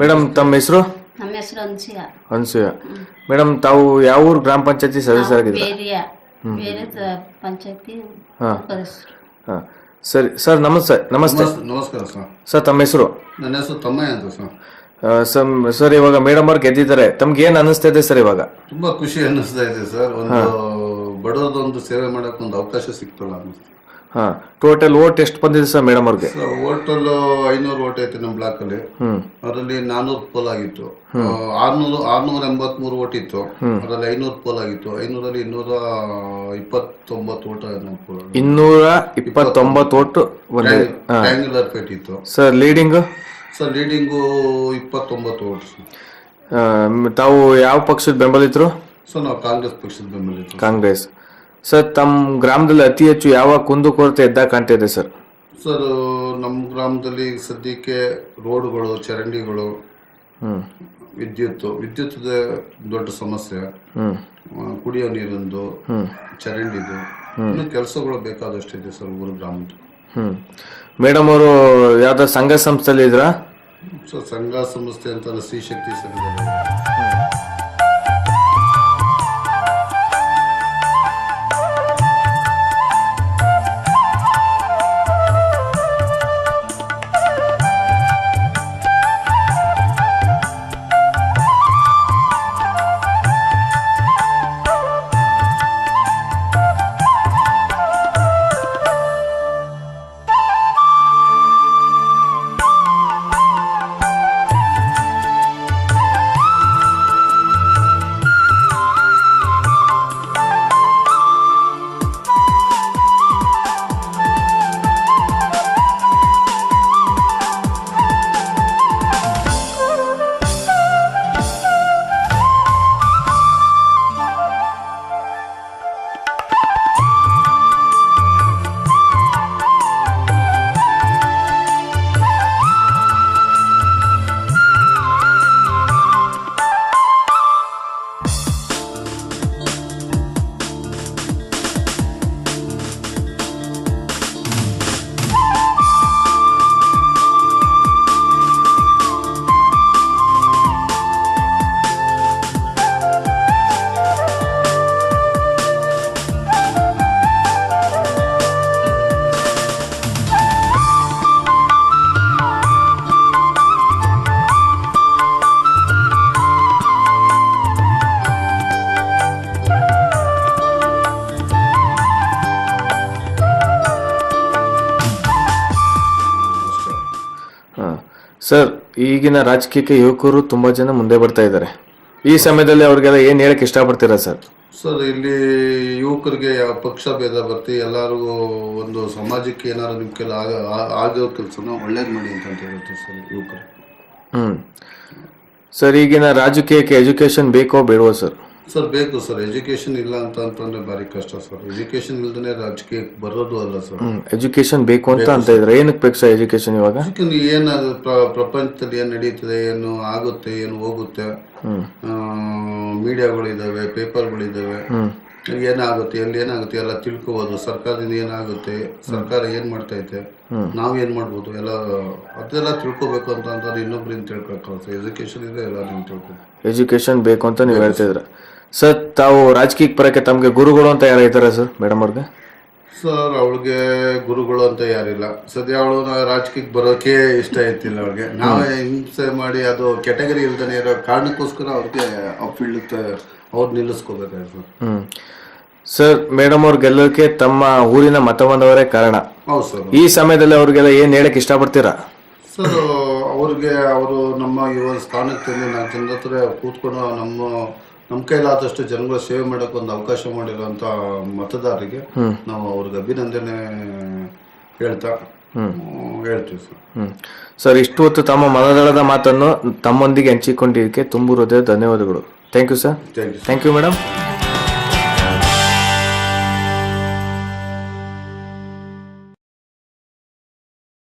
Madam ತಮ್ಮ ಹೆಸರು? ನಮ್ಮ ಹೆಸರು ಅನ್ಸೂಯ. ಮೇಡಮ್ ತಾವು ಯಾವ ಊರು ಗ್ರಾಮ ಪಂಚಾಯತಿ ಸದಸ್ಯರಾಗಿದ್ದೀರಾ? ಬೇರೆ ಪಂಚಾಯತಿ. ಸರಿ ಸರ್, ನಮಸ್ತೆ. ನಮಸ್ಕಾರ ಸರ್. ಸರ್ ತಮ್ಮ ಹೆಸರು? ನನ್ನ ಹೆಸರು ತಮ್ಮಯ್ಯ ಅಂತ ಸರ್. ಸರ್ ಇವಾಗ ಮೇಡಮ್ ಅವ್ರು ಗೆದ್ದಿದ್ದಾರೆ, ತಮ್ಗೆ ಏನ್ ಅನಿಸ್ತಾ ಇದೆ ಸರ್? ಇವಾಗ ತುಂಬಾ ಖುಷಿ ಅನ್ನಿಸ್ತಾ ಇದೆ ಸರ್. ಒಂದು ಬಡವರದೊಂದು ಸೇವೆ ಮಾಡಕ್ ಒಂದು ಅವಕಾಶ ಸಿಕ್ತಲ್ಲ ಅನ್ನಿಸ್ತು. ಟೋಟಲ್ ಓಟ್ ಎಷ್ಟು ಬಂದಿದೆ ಸರ್ ಮೇಡಮ್ ಅವ್ರಿಗೆ? ಓಟಲ್ 500 ಓಟ್ ಐತೆ ನಮ್ಮ ಬ್ಲಾಕ್ ಅಲ್ಲಿ. ಅದರಲ್ಲಿ 400 ಪೋಲ್ ಆಗಿತ್ತು. 683 ಓಟ್ ಇತ್ತು. ಅದರಲ್ಲಿ 500 ಪೋಲ್ ಆಗಿತ್ತು. 500ರಲ್ಲಿ 229 ಓಟ್. 229 ಓಟ್ ಟ್ರ್ಯಾಂಗ್ಯುಲರ್ ಫೈಟ್ ಇತ್ತು ಸರ್. Leading 29 vote. ತಾವು ಯಾವ ಪಕ್ಷದ ಬೆಂಬಲಿತರು? ಸರ್ ನಾವು ಕಾಂಗ್ರೆಸ್ ಪಕ್ಷದ ಬೆಂಬಲಿತರು. ಕಾಂಗ್ರೆಸ್. ಸರ್ ತಮ್ಮ ಗ್ರಾಮದಲ್ಲಿ ಅತಿ ಹೆಚ್ಚು ಯಾವ ಕುಂದುಕೊರತೆ ಎದ್ದಾಗ ಕಾಣ್ತಿದೆ ಸರ್? ಸರ್ ನಮ್ಮ ಗ್ರಾಮದಲ್ಲಿ ಸದ್ಯಕ್ಕೆ ರೋಡ್ಗಳು, ಚರಂಡಿಗಳು, ವಿದ್ಯುತ್ ದೊಡ್ಡ ಸಮಸ್ಯೆ. ಕುಡಿಯೋ ನೀರಿಂದು, ಚರಂಡಿದು, ಇನ್ನು ಕೆಲಸಗಳು ಬೇಕಾದಷ್ಟಿದೆ ಸರ್ ಊರು ಗ್ರಾಮದ. ಮೇಡಮ್ ಅವರು ಯಾವ್ದಾದ್ರು ಸಂಘ ಸಂಸ್ಥೆಯಲ್ಲಿ ಇದ್ರಾ? ಸರ್ ಸಂಘ ಸಂಸ್ಥೆ ಅಂತ ಶ್ರೀ ಶಕ್ತಿ ಸಂಘದಲ್ಲಿ. ಸರ್ ಈಗಿನ ರಾಜಕೀಯಕ್ಕೆ ಯುವಕರು ತುಂಬಾ ಜನ ಮುಂದೆ ಬರ್ತಾ ಇದ್ದಾರೆ. ಈ ಸಮಯದಲ್ಲಿ ಅವ್ರಿಗೆಲ್ಲ ಏನ್ ಹೇಳಕ್ ಇಷ್ಟಪಡ್ತೀರಾ ಸರ್? ಸರ್ ಇಲ್ಲಿ ಯುವಕರಿಗೆ ಯಾವ ಪಕ್ಷ ಭೇದ ಬರ್ತಿ ಎಲ್ಲರಿಗೂ ಒಂದು ಸಮಾಜಕ್ಕೆ ಏನಾದ್ರು ನಿಮ್ಮ ಕೆಲ ಆಗೋ ಕೆಲಸನ ಒಳ್ಳೇದು ಮಾಡಿ ಅಂತ ಹೇಳ್ತೀವಿ ಸರ್ ಯುವಕರು. ಸರ್ ಈಗಿನ ರಾಜಕೀಯಕ್ಕೆ ಎಜುಕೇಶನ್ ಬೇಕೋ ಬೇಡವೋ ಸರ್? ಸರ್ ಬೇಕು ಸರ್. ಎಜುಕೇಶನ್ ಇಲ್ಲ ಅಂತಂದ್ರೆ ಭಾರಿ ಕಷ್ಟ ಸರ್. ಎಜುಕೇಶನ್ ಇಲ್ದೇ ರಾಜಕೀಯಕ್ಕೆ ಬರೋದು ಅಲ್ಲ ಸರ್. ಎಜುಕೇಶನ್ ಬೇಕು ಅಂತ ಇದ್ರೆ ಏನಕ್ಕೆ ಬೇಕು ಸರ್ ಎಜುಕೇಶನ್ ಇವಾಗ? ಏನಾದ್ರು ಪ್ರಪಂಚದಲ್ಲಿ ಏನ್ ನಡೀತದೆ, ಏನು ಆಗುತ್ತೆ, ಏನು ಹೋಗುತ್ತೆ, ಮೀಡಿಯಾಗಳಿದಾವೆ, ಪೇಪರ್ಗಳಿದಾವೆ, ಏನಾಗುತ್ತೆ, ಎಲ್ಲಿ ಏನಾಗುತ್ತೆ ಎಲ್ಲ ತಿಳ್ಕೋಬಹುದು. ಸರ್ಕಾರದಿಂದ ಏನಾಗುತ್ತೆ, ಸರ್ಕಾರ ಏನ್ ಮಾಡ್ತಾ ಐತೆ, ನಾವ್ ಏನ್ ಮಾಡ್ಬೋದು, ಎಲ್ಲ ಅದೆಲ್ಲ ತಿಳ್ಕೊಬೇಕು ಅಂತಂದ್ರೆ ಇನ್ನೊಬ್ರಿಂದ ತಿಳ್ಕೊಳ್ತಾರೆ. ಎಜುಕೇಶನ್ ಇದೆ, ಎಲ್ಲ ನೀವು ತಿಳ್ಕೊಬೇಕು. ಎಜುಕೇಶನ್ ಬೇಕು ಅಂತ ನೀವು ಹೇಳ್ತಿದ್ರ. ಸರ್ ತಾವು ರಾಜಕೀಯಕ್ಕೆ ಬರಕ್ಕೆ ತಮ್ಗೆ ಗುರುಗಳು ಅಂತ ಯಾರು ಇದ್ದಾರೆ ಸರ್ ಮೇಡಮ್ ಅವ್ರಿಗೆ? ಸರ್ ಅವಳಿಗೆ ಗುರುಗಳು ಅಂತ ಯಾರಿಲ್ಲ. ಸದ್ಯ ಅವಳು ರಾಜಕೀಯಕ್ಕೆ ಬರೋಕೆ ಇಷ್ಟ ಐತಿಲ್ಲ ಅವಳಿಗೆ. ನಾವೇ ಹಿಂಸೆ ಮಾಡಿ ಅದು ಕೆಟಗರಿ ಇಲ್ದಾನೆ ಇರೋ ಕಾರಣಕ್ಕೋಸ್ಕರ ಅವ್ರಿಗೆ ಆ ಫೀಲ್ಡ್ ಅವ್ರು ನಿಲ್ಲಿಸ್ಕೋಬೇಕಾಯ್ತು ಸರ್. ಸರ್ ಮೇಡಮ್ ಅವ್ರ ಗೆಲ್ಲೋಕೆ ತಮ್ಮ ಊರಿನ ಮತ ಬಂದವರೇ ಕಾರಣ. ಹೌದು ಸರ್. ಈ ಸಮಯದಲ್ಲಿ ಅವ್ರಿಗೆಲ್ಲ ಏನ್ ಹೇಳಕ್ ಇಷ್ಟಪಡ್ತೀರಾ ಸರ್? ಅವ್ರಿಗೆ ಅವರು ನಮ್ಮ ಯುವ ಸ್ಥಾನಕ್ಕೆ ತಂದು 4 ಜನರ ಹತ್ರ ಕೂತ್ಕೊಂಡು ನಮ್ಮ ಕೈಲಾದಷ್ಟು ಜನಗಳ ಸೇವೆ ಮಾಡೋಕೆ ಒಂದು ಅವಕಾಶ ಮಾಡಿರೋಂಥ ಮತದಾರರಿಗೆ ನಾವು ಅವ್ರಿಗೆ ಅಭಿನಂದನೆ ಹೇಳ್ತೀವಿ ಸರ್. ಸರ್ ಇಷ್ಟು ಹೊತ್ತು ತಮ್ಮ ಮನದಾಳದ ಮಾತನ್ನು ತಮ್ಮೊಂದಿಗೆ ಹಂಚಿಕೊಂಡಿದ್ದಕ್ಕೆ ತುಂಬ ಹೃದಯ ಧನ್ಯವಾದಗಳು. Thank you sir. Thank you. Thank you madam.